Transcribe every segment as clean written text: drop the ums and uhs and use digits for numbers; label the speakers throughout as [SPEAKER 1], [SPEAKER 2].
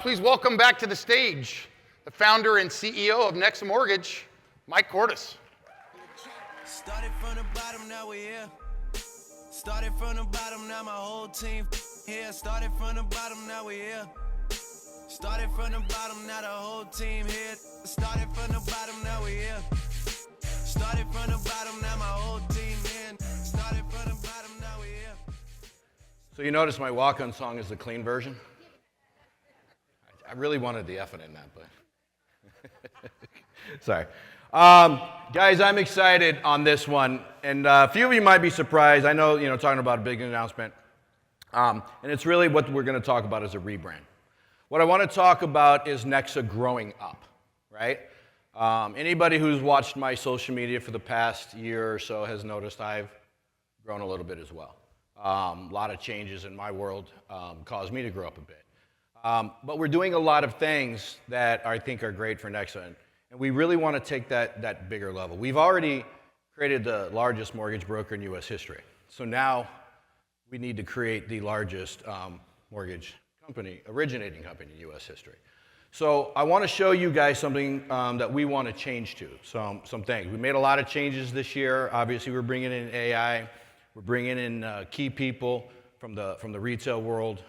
[SPEAKER 1] Please welcome back to the stage the founder and CEO of NEXA Mortgage, Mike Kortas.
[SPEAKER 2] Started from the bottom, now we're here. Started from the bottom, now my whole team here. Started from the bottom, now we're here. Started from the bottom, now the whole team here. Started from the bottom, now we're here. Started from the bottom, now my whole team in. Started from the bottom, now we're here.
[SPEAKER 3] So you notice my walk-on song is the clean version? I really wanted the effort in that, but sorry. Guys, I'm excited on this one, and a few of you might be surprised. I know, talking about a big announcement, and it's really what we're going to talk about as a rebrand. What I want to talk about is NEXA growing up, right? Anybody who's watched my social media for the past year or so has noticed I've grown a little bit as well. A lot of changes in my world caused me to grow up a bit. But we're doing a lot of things that I think are great for NEXA, and we really want to take that bigger level. We've already created the largest mortgage broker in U.S. history. So now we need to create the largest mortgage originating company in U.S. history. So I want to show you guys something that we want to change to, some things. We made a lot of changes this year. Obviously, we're bringing in AI. We're bringing in key people from the retail world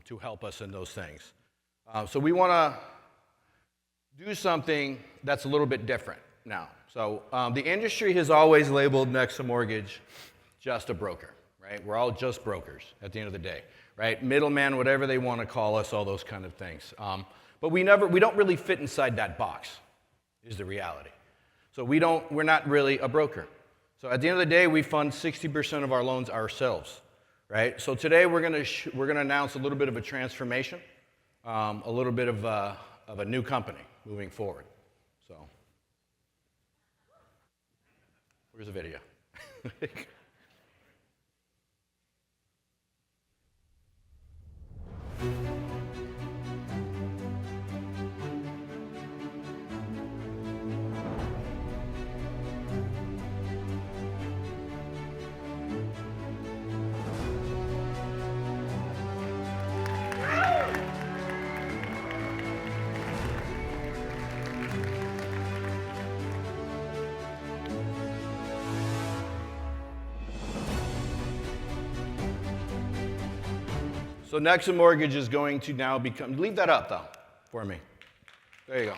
[SPEAKER 3] to help us in those things. So we want to do something that's a little bit different now. So the industry has always labeled NEXA Mortgage just a broker, right? We're all just brokers at the end of the day, right? Middleman, whatever they want to call us, all those kind of things. But we don't really fit inside that box, is the reality. So we're not really a broker. So at the end of the day, we fund 60% of our loans ourselves. Right? So today we're going to announce a little bit of a transformation, a little bit of a new company moving forward. So, where's the video? So NEXA Mortgage is going to now become, leave that up though, for me. There you go.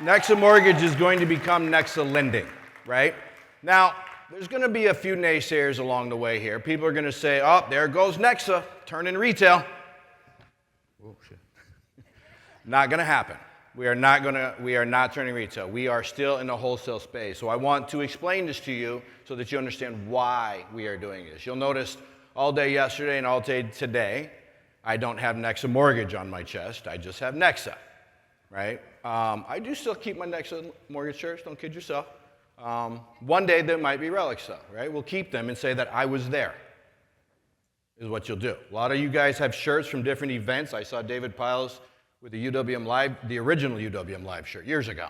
[SPEAKER 3] NEXA Mortgage is going to become NEXA Lending, right? Now, there's going to be a few naysayers along the way here. People are going to say, oh, there goes NEXA, turning retail. Oh, shit. Not going to happen. We are not turning retail. We are still in the wholesale space. So I want to explain this to you so that you understand why we are doing this. You'll notice all day yesterday and all day today, I don't have NEXA Mortgage on my chest. I just have NEXA, right? I do still keep my NEXA Mortgage shirts. Don't kid yourself. One day there might be relics, though, right? We'll keep them and say that I was there, is what you'll do. A lot of you guys have shirts from different events. I saw David Piles with the UWM Live, the original UWM Live shirt years ago,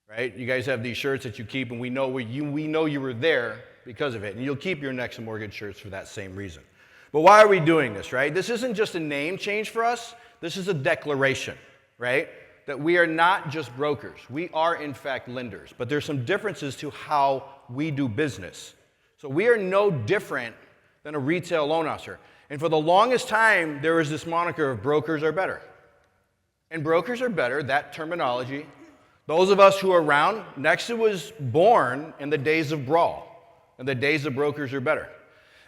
[SPEAKER 3] right? You guys have these shirts that you keep, and we know you were there because of it, and you'll keep your NEXA Mortgage shirts for that same reason. But why are we doing this, right? This isn't just a name change for us. This is a declaration, right? That we are not just brokers. We are, in fact, lenders. But there's some differences to how we do business. So we are no different than a retail loan officer. And for the longest time, there was this moniker of brokers are better. And brokers are better, that terminology. Those of us who are around, NEXA was born in the days of brawl. In the days of brokers are better.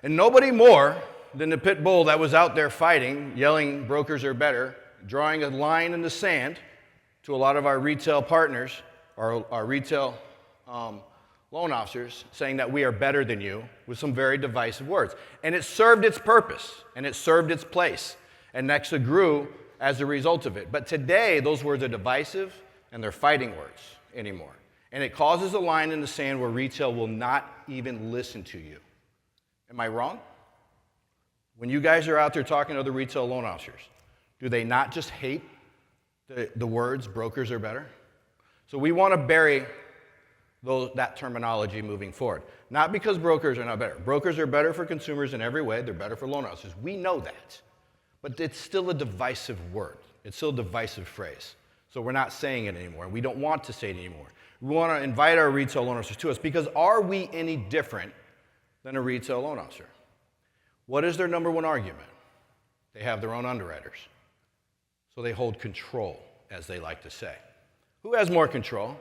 [SPEAKER 3] And nobody more than the pit bull that was out there fighting, yelling brokers are better, drawing a line in the sand to a lot of our retail partners, our retail loan officers, saying that we are better than you with some very divisive words. And it served its purpose, and it served its place, and NEXA grew as a result of it. But today, those words are divisive, and they're fighting words anymore. And it causes a line in the sand where retail will not even listen to you. Am I wrong? When you guys are out there talking to other retail loan officers, do they not just hate the words brokers are better? So we want to bury that terminology moving forward. Not because brokers are not better. Brokers are better for consumers in every way. They're better for loan officers. We know that. But it's still a divisive word. It's still a divisive phrase. So we're not saying it anymore. We don't want to say it anymore. We want to invite our retail loan officers to us because are we any different than a retail loan officer? What is their number one argument? They have their own underwriters. So they hold control, as they like to say. Who has more control?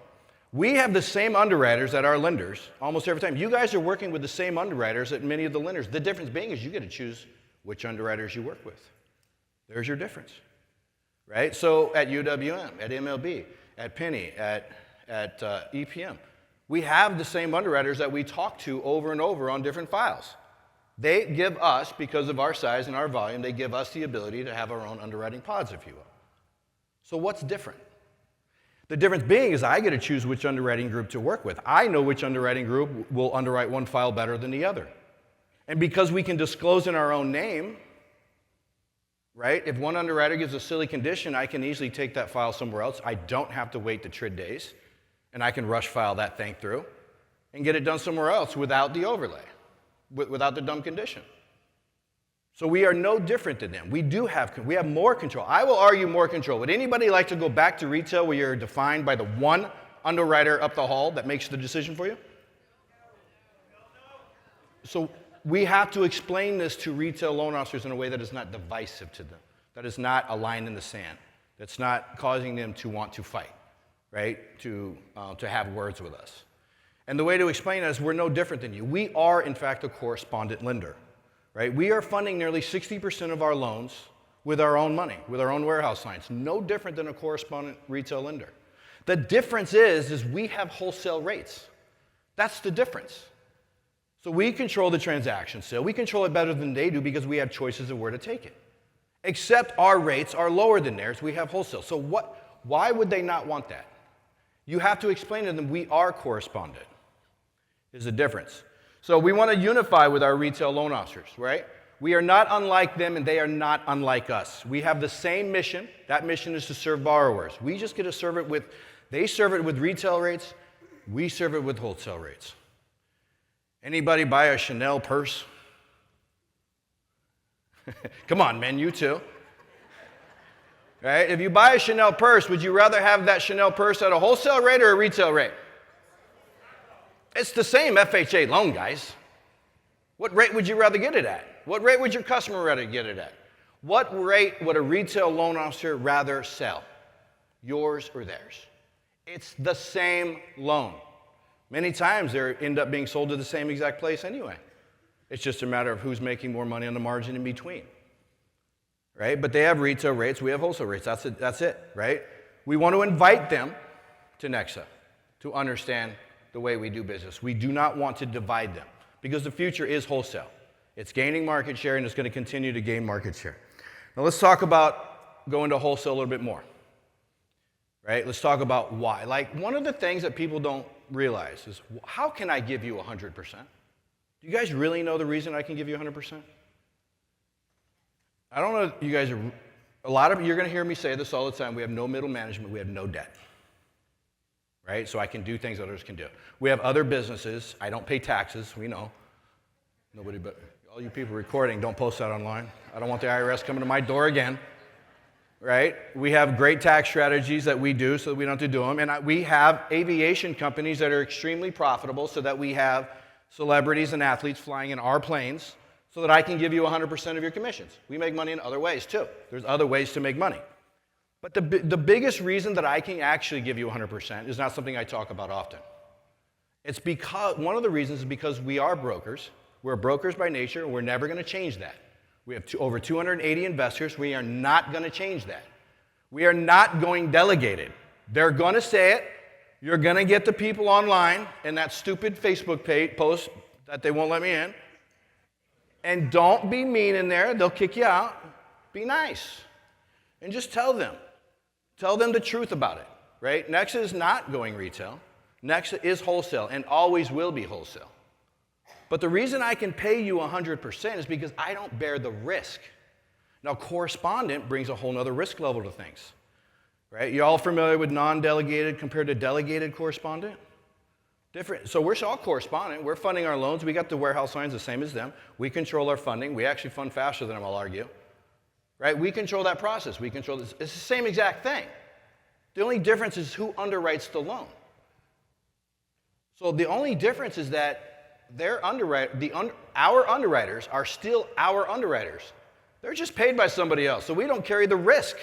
[SPEAKER 3] We have the same underwriters at our lenders almost every time. You guys are working with the same underwriters at many of the lenders. The difference being is you get to choose which underwriters you work with. There's your difference, right? So at UWM, at MLB, at Penny, at EPM, we have the same underwriters that we talk to over and over on different files. They give us, because of our size and our volume, they give us the ability to have our own underwriting pods, if you will. So what's different? The difference being is I get to choose which underwriting group to work with. I know which underwriting group will underwrite one file better than the other. And because we can disclose in our own name, right? If one underwriter gives a silly condition, I can easily take that file somewhere else. I don't have to wait the TRID days, and I can rush file that thing through and get it done somewhere else without the overlay, without the dumb condition. So we are no different than them. We have more control. I will argue more control. Would anybody like to go back to retail where you're defined by the one underwriter up the hall that makes the decision for you? So we have to explain this to retail loan officers in a way that is not divisive to them, that is not a line in the sand, that's not causing them to want to fight, right? To have words with us. And the way to explain it is we're no different than you. We are, in fact, a correspondent lender. Right? We are funding nearly 60% of our loans with our own money, with our own warehouse lines. No different than a correspondent retail lender. The difference is we have wholesale rates. That's the difference. So we control the transaction sale. We control it better than they do because we have choices of where to take it. Except our rates are lower than theirs. We have wholesale. So why would they not want that? You have to explain to them we are correspondent. There's a difference. So we want to unify with our retail loan officers, right? We are not unlike them and they are not unlike us. We have the same mission. That mission is to serve borrowers. We just get to serve it with, they serve it with retail rates, we serve it with wholesale rates. Anybody buy a Chanel purse? Come on, man, you too. Right? If you buy a Chanel purse, would you rather have that Chanel purse at a wholesale rate or a retail rate? It's the same FHA loan, guys. What rate would you rather get it at? What rate would your customer rather get it at? What rate would a retail loan officer rather sell? Yours or theirs? It's the same loan. Many times they end up being sold to the same exact place anyway. It's just a matter of who's making more money on the margin in between. Right? But they have retail rates, we have wholesale rates. That's it, right? We want to invite them to NEXA to understand the way we do business. We do not want to divide them because the future is wholesale. It's gaining market share and it's going to continue to gain market share. Now let's talk about going to wholesale a little bit more. Right? Let's talk about why. Like one of the things that people don't realize is how can I give you 100%? Do you guys really know the reason I can give you 100%? I don't know if you guys are, you're going to hear me say this all the time. We have no middle management. We have no debt. Right? So I can do things others can do. We have other businesses. I don't pay taxes. We know. Nobody but all you people recording, don't post that online. I don't want the IRS coming to my door again. Right? We have great tax strategies that we do so that we don't have to do them. And we have aviation companies that are extremely profitable so that we have celebrities and athletes flying in our planes so that I can give you 100% of your commissions. We make money in other ways too. There's other ways to make money. But the biggest reason that I can actually give you 100% is not something I talk about often. It's because, one of the reasons is because we are brokers. We're brokers by nature, and we're never going to change that. We have over 280 investors. We are not going to change that. We are not going delegated. They're going to say it. You're going to get the people online in that stupid Facebook post that they won't let me in. And don't be mean in there. They'll kick you out. Be nice. And just tell them. Tell them the truth about it, right? NEXA is not going retail. NEXA is wholesale and always will be wholesale. But the reason I can pay you 100% is because I don't bear the risk. Now, correspondent brings a whole nother risk level to things, right? You all familiar with non-delegated compared to delegated correspondent? Different. So we're all correspondent. We're funding our loans. We got the warehouse lines the same as them. We control our funding. We actually fund faster than them, I'll argue. right? We control that process. We control this. It's the same exact thing. The only difference is who underwrites the loan. So the only difference is that our underwriters are still our underwriters. They're just paid by somebody else, so we don't carry the risk.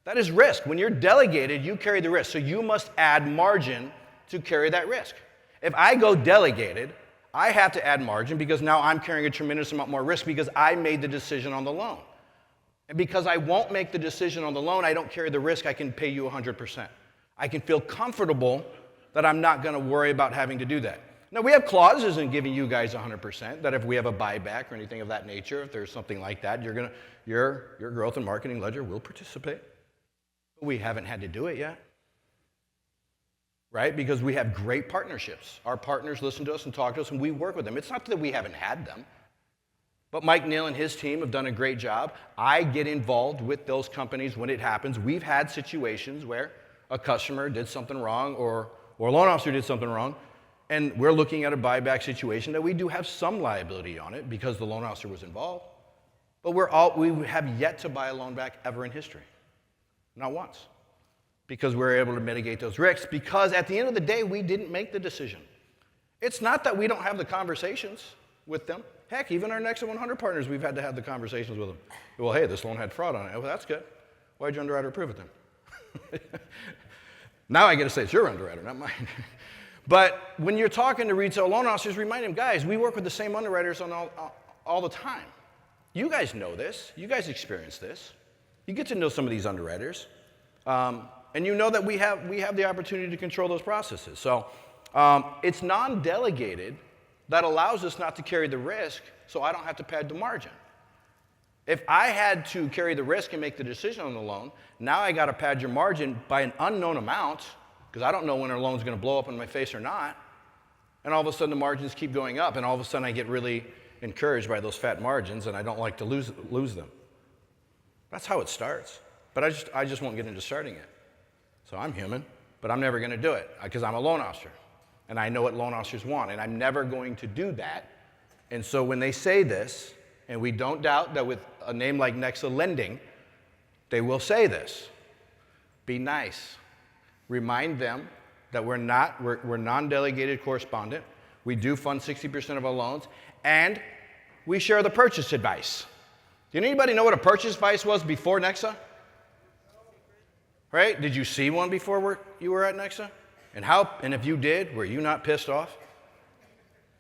[SPEAKER 3] That is risk. When you're delegated, you carry the risk, so you must add margin to carry that risk. If I go delegated, I have to add margin because now I'm carrying a tremendous amount more risk because I made the decision on the loan. And because I won't make the decision on the loan, I don't carry the risk, I can pay you 100%. I can feel comfortable that I'm not going to worry about having to do that. Now, we have clauses in giving you guys 100%, that if we have a buyback or anything of that nature, if there's something like that, your growth and marketing ledger will participate. But we haven't had to do it yet, right? Because we have great partnerships. Our partners listen to us and talk to us, and we work with them. It's not that we haven't had them. But Mike Neal and his team have done a great job. I get involved with those companies when it happens. We've had situations where a customer did something wrong or a loan officer did something wrong, and we're looking at a buyback situation that we do have some liability on it because the loan officer was involved. But we have yet to buy a loan back ever in history. Not once. Because we're able to mitigate those risks because at the end of the day, we didn't make the decision. It's not that we don't have the conversations with them. Heck, even our NEXA 100 partners, we've had to have the conversations with them. Well, hey, this loan had fraud on it. Well, that's good. Why'd your underwriter approve it then? Now I get to say it's your underwriter, not mine. But when you're talking to retail loan officers, remind them, guys, we work with the same underwriters on all the time. You guys know this. You guys experience this. You get to know some of these underwriters. And you know that we have the opportunity to control those processes. So it's non-delegated that allows us not to carry the risk, so I don't have to pad the margin. If I had to carry the risk and make the decision on the loan, now I got to pad your margin by an unknown amount, because I don't know when our loan's going to blow up in my face or not, and all of a sudden the margins keep going up, and all of a sudden I get really encouraged by those fat margins, and I don't like to lose them. That's how it starts. But I just won't get into starting it. So I'm human, but I'm never going to do it, because I'm a loan officer. And I know what loan officers want, and I'm never going to do that. And so when they say this, and we don't doubt that with a name like NEXA Lending, they will say this. Be nice. Remind them that we're non-delegated correspondent. We do fund 60% of our loans, and we share the purchase advice. Did anybody know what a purchase advice was before NEXA? Right? Did you see one before you were at NEXA? And if you did, were you not pissed off?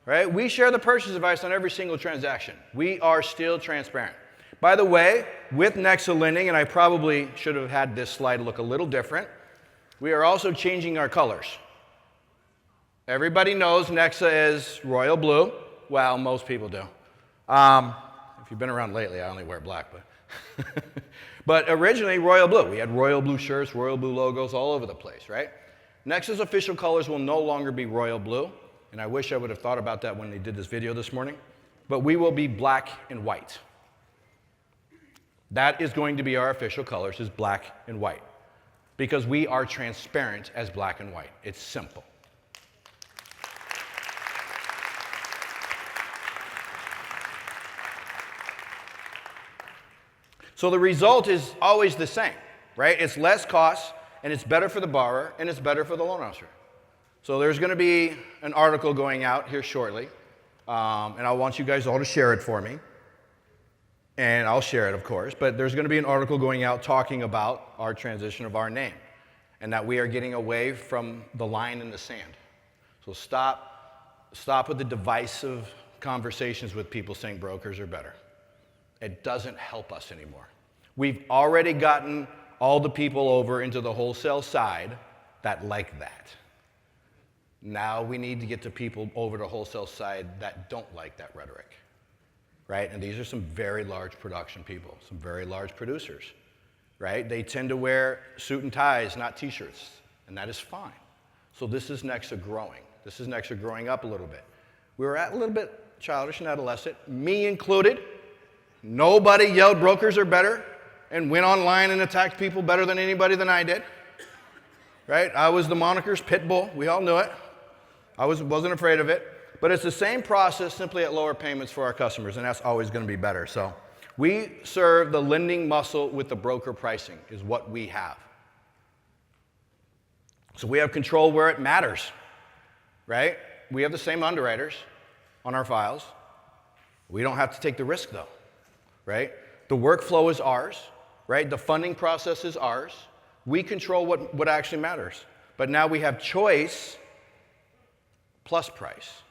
[SPEAKER 3] Right? We share the purchase advice on every single transaction. We are still transparent. By the way, with NEXA Lending, and I probably should have had this slide look a little different, we are also changing our colors. Everybody knows NEXA is royal blue. Well, most people do. If you've been around lately, I only wear black, but but originally royal blue. We had royal blue shirts, royal blue logos all over the place, right? NEXA's official colors will no longer be royal blue, and I wish I would have thought about that when they did this video this morning, but we will be black and white. That is going to be our official colors, is black and white, because we are transparent as black and white. It's simple. So the result is always the same, right? It's less cost, and it's better for the borrower, and it's better for the loan officer. So there's going to be an article going out here shortly, and I want you guys all to share it for me. And I'll share it, of course, but there's going to be an article going out talking about our transition of our name, and that we are getting away from the line in the sand. So stop with the divisive conversations with people saying brokers are better. It doesn't help us anymore. We've already gotten all the people over into the wholesale side that like that. Now we need to get the people over to the wholesale side that don't like that rhetoric, right? And these are some very large production people, some very large producers, right? They tend to wear suit and ties, not t-shirts, and that is fine. So this is NEXA growing. This is NEXA growing up a little bit. We were a little bit childish and adolescent, me included. Nobody yelled brokers are better and went online and attacked people better than anybody than I did, right? I was the moniker's pit bull. We all knew it. I wasn't afraid of it. But it's the same process, simply at lower payments for our customers, and that's always going to be better. So We serve the lending muscle with the broker pricing is what we have. So we have control where it matters, right? We have the same underwriters on our files. We don't have to take the risk though, right? The workflow is ours, right? The funding process is ours. We control what actually matters. But now we have choice plus price.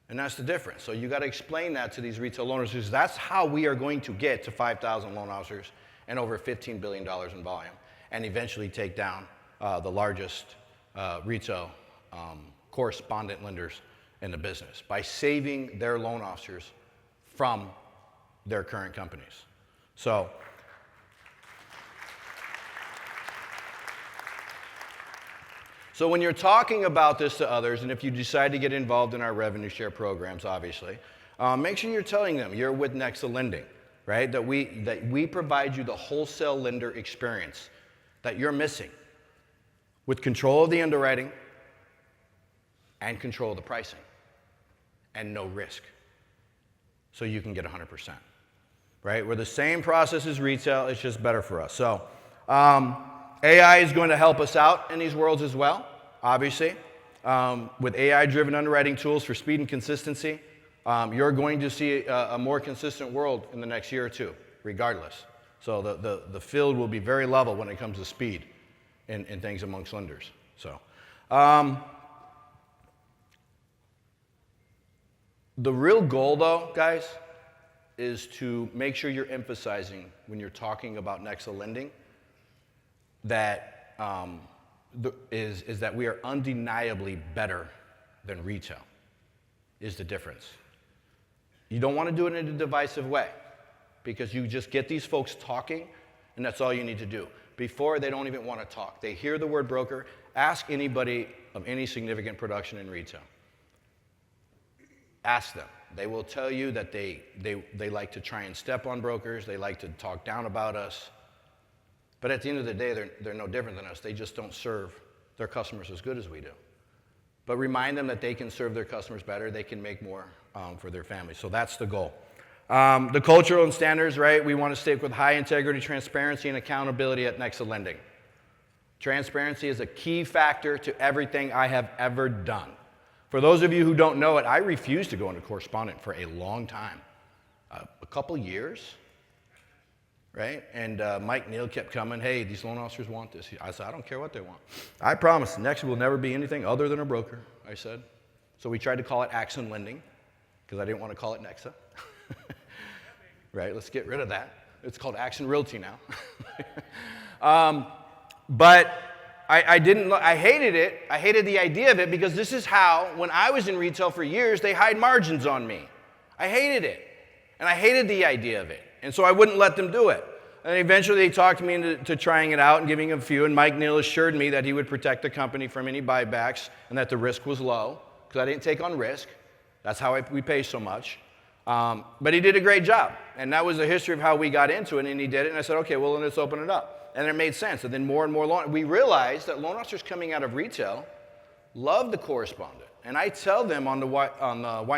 [SPEAKER 3] And that's the difference. So you got to explain that to these retail loan officers. That's how we are going to get to 5,000 loan officers and over $15 billion in volume and eventually take down the largest retail correspondent lenders in the business by saving their loan officers from their current companies. So when you're talking about this to others, and if you decide to get involved in our revenue share programs, obviously, make sure you're telling them you're with NEXA Lending, right? That we provide you the wholesale lender experience that you're missing with control of the underwriting and control of the pricing and no risk. So you can get 100%, right? We're the same process as retail, it's just better for us. So AI is going to help us out in these worlds as well, obviously. With AI-driven underwriting tools for speed and consistency, you're going to see a more consistent world in the next year or two, regardless. So the field will be very level when it comes to speed in things amongst lenders. So the real goal, though, guys, is to make sure you're emphasizing when you're talking about NEXA Lending that is that we are undeniably better than retail, is the difference. You don't want to do it in a divisive way because you just get these folks talking and that's all you need to do. Before, they don't even want to talk. They hear the word broker. Ask anybody of any significant production in retail. Ask them. They will tell you that they like to try and step on brokers. They like to talk down about us. But at the end of the day, they're no different than us. They just don't serve their customers as good as we do. But remind them that they can serve their customers better. They can make more for their families. So that's the goal. The cultural and standards, right? We want to stick with high integrity, transparency, and accountability at NEXA Lending. Transparency is a key factor to everything I have ever done. For those of you who don't know it, I refused to go into correspondent for a long time, a couple years, right? And Mike Neal kept coming, hey, these loan officers want this. I said, I don't care what they want. I promise NEXA will never be anything other than a broker, I said. So we tried to call it Action Lending because I didn't want to call it NEXA. Right, let's get rid of that. It's called Action Realty now. But I hated it. I hated the idea of it because this is how, when I was in retail for years, they hide margins on me. I hated it. And I hated the idea of it. And so I wouldn't let them do it. And eventually they talked me into trying it out and giving a few. And Mike Neal assured me that he would protect the company from any buybacks and that the risk was low because I didn't take on risk. That's how we pay so much. But he did a great job. And that was the history of how we got into it. And he did it. And I said, okay, well, then let's open it up. And it made sense. And then more and more we realized that loan officers coming out of retail love the correspondent. And I tell them on the Why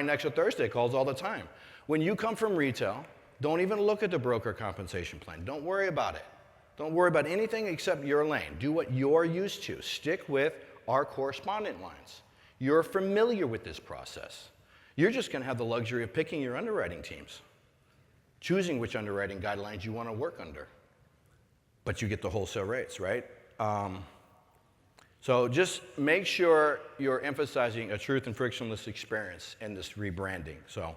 [SPEAKER 3] NEXA Thursday calls all the time. When you come from retail, don't even look at the broker compensation plan. Don't worry about it. Don't worry about anything except your lane. Do what you're used to. Stick with our correspondent lines. You're familiar with this process. You're just going to have the luxury of picking your underwriting teams, choosing which underwriting guidelines you want to work under. But you get the wholesale rates, right? So just make sure you're emphasizing a truth and frictionless experience in this rebranding. So,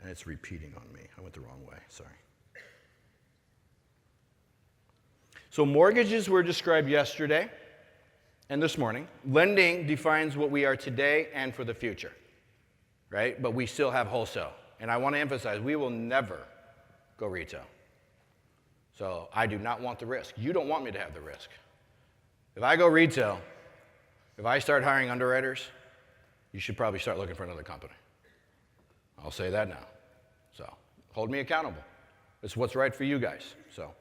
[SPEAKER 3] and it's repeating on me. I went the wrong way, sorry. So mortgages were described yesterday and this morning. Lending defines what we are today and for the future, right? But we still have wholesale. And I want to emphasize, we will never go retail. So I do not want the risk. You don't want me to have the risk. If I go retail, if I start hiring underwriters, you should probably start looking for another company. I'll say that now. So hold me accountable. It's what's right for you guys. So.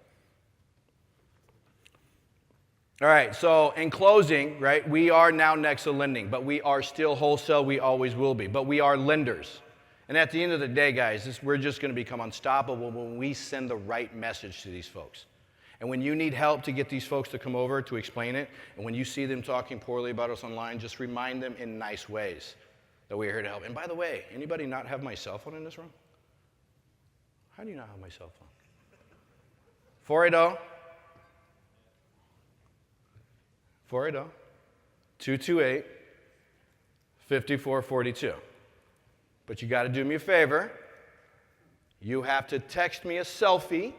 [SPEAKER 3] All right, so in closing, right, we are now NEXA Lending, but we are still wholesale. We always will be. But we are lenders. And at the end of the day, guys, we're just going to become unstoppable when we send the right message to these folks. And when you need help to get these folks to come over to explain it, and when you see them talking poorly about us online, just remind them in nice ways that we're here to help. And by the way, anybody not have my cell phone in this room? How do you not have my cell phone? 480 228 5442. But you got to do me a favor. You have to text me a selfie,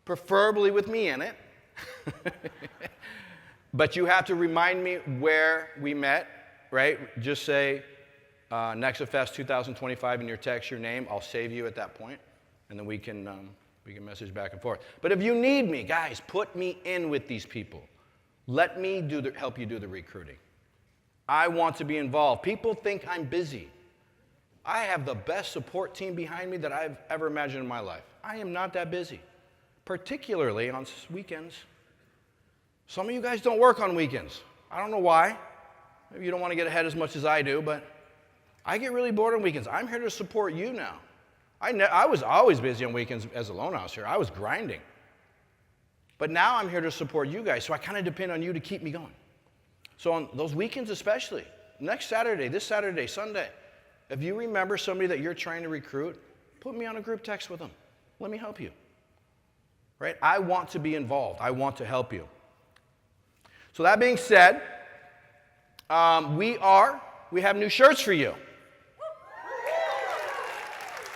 [SPEAKER 3] preferably with me in it. But you have to remind me where we met, right? Just say NEXAFEST 2025 in your text, your name. I'll save you at that point, and then we can message back and forth. But if you need me, guys, put me in with these people. Let me help you do the recruiting. I want to be involved. People think I'm busy. I have the best support team behind me that I've ever imagined in my life. I am not that busy, particularly on weekends. Some of you guys don't work on weekends. I don't know why. Maybe you don't want to get ahead as much as I do, but I get really bored on weekends. I'm here to support you now. I was always busy on weekends as a loan officer. I was grinding. But now I'm here to support you guys, so I kind of depend on you to keep me going. So on those weekends especially, next Saturday, this Saturday, Sunday, if you remember somebody that you're trying to recruit, put me on a group text with them. Let me help you. Right? I want to be involved. I want to help you. So that being said, we have new shirts for you.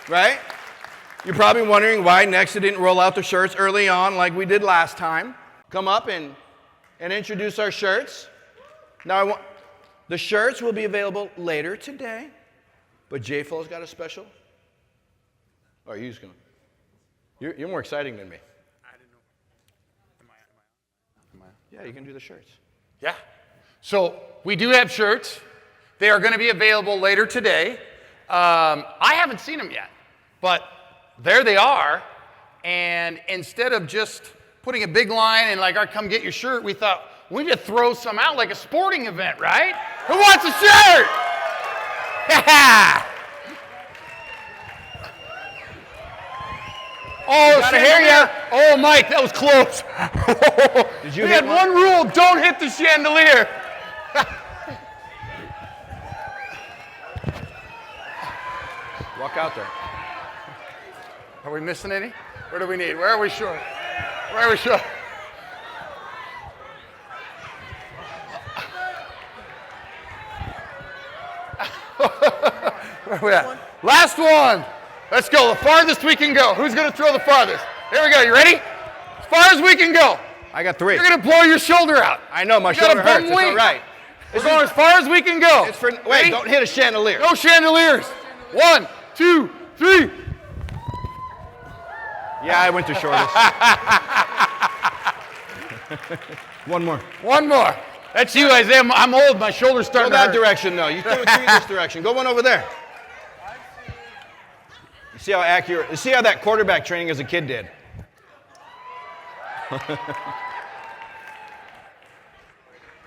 [SPEAKER 3] Right? You're probably wondering why NEXA didn't roll out the shirts early on like we did last time. Come up and introduce our shirts. Now, the shirts will be available later today, but J-Flow's got a special. Oh, are you just going to? You're more exciting than me.
[SPEAKER 4] I didn't know. Am I?
[SPEAKER 3] Yeah, you can do the shirts.
[SPEAKER 1] Yeah. So we do have shirts. They are going to be available later today. I haven't seen them yet, but there they are. And instead of just putting a big line and like, all right, come get your shirt, we thought we need to throw some out like a sporting event, right? Who wants a shirt? Oh, so here you. Oh, Mike, that was close.
[SPEAKER 3] Did you
[SPEAKER 1] we
[SPEAKER 3] hit
[SPEAKER 1] had one rule: don't hit the chandelier.
[SPEAKER 3] Walk out there.
[SPEAKER 1] Are we missing any? What do we need? Where are we short? Where are we short? Where are we at? Last one. Let's go. The farthest we can go. Who's going to throw the farthest? Here we go. You ready? As far as we can go.
[SPEAKER 3] I got 3.
[SPEAKER 1] You're going to blow your shoulder out.
[SPEAKER 3] I know, my
[SPEAKER 1] You got a
[SPEAKER 3] shoulder hurts.
[SPEAKER 1] bum
[SPEAKER 3] It's
[SPEAKER 1] wing.
[SPEAKER 3] all right.
[SPEAKER 1] We're going as far as we can go.
[SPEAKER 3] It's for, wait,
[SPEAKER 1] Ready?
[SPEAKER 3] don't hit a chandelier.
[SPEAKER 1] No chandeliers. 1, 2, 3.
[SPEAKER 3] Yeah, I went to shortest. One more.
[SPEAKER 1] One more. That's you, Isaiah. I'm old. My shoulder's
[SPEAKER 3] Go
[SPEAKER 1] starting to
[SPEAKER 3] that
[SPEAKER 1] hurt.
[SPEAKER 3] direction, though. You threw it to this direction. Go one over there. You see how accurate, you see how that quarterback training as a kid did.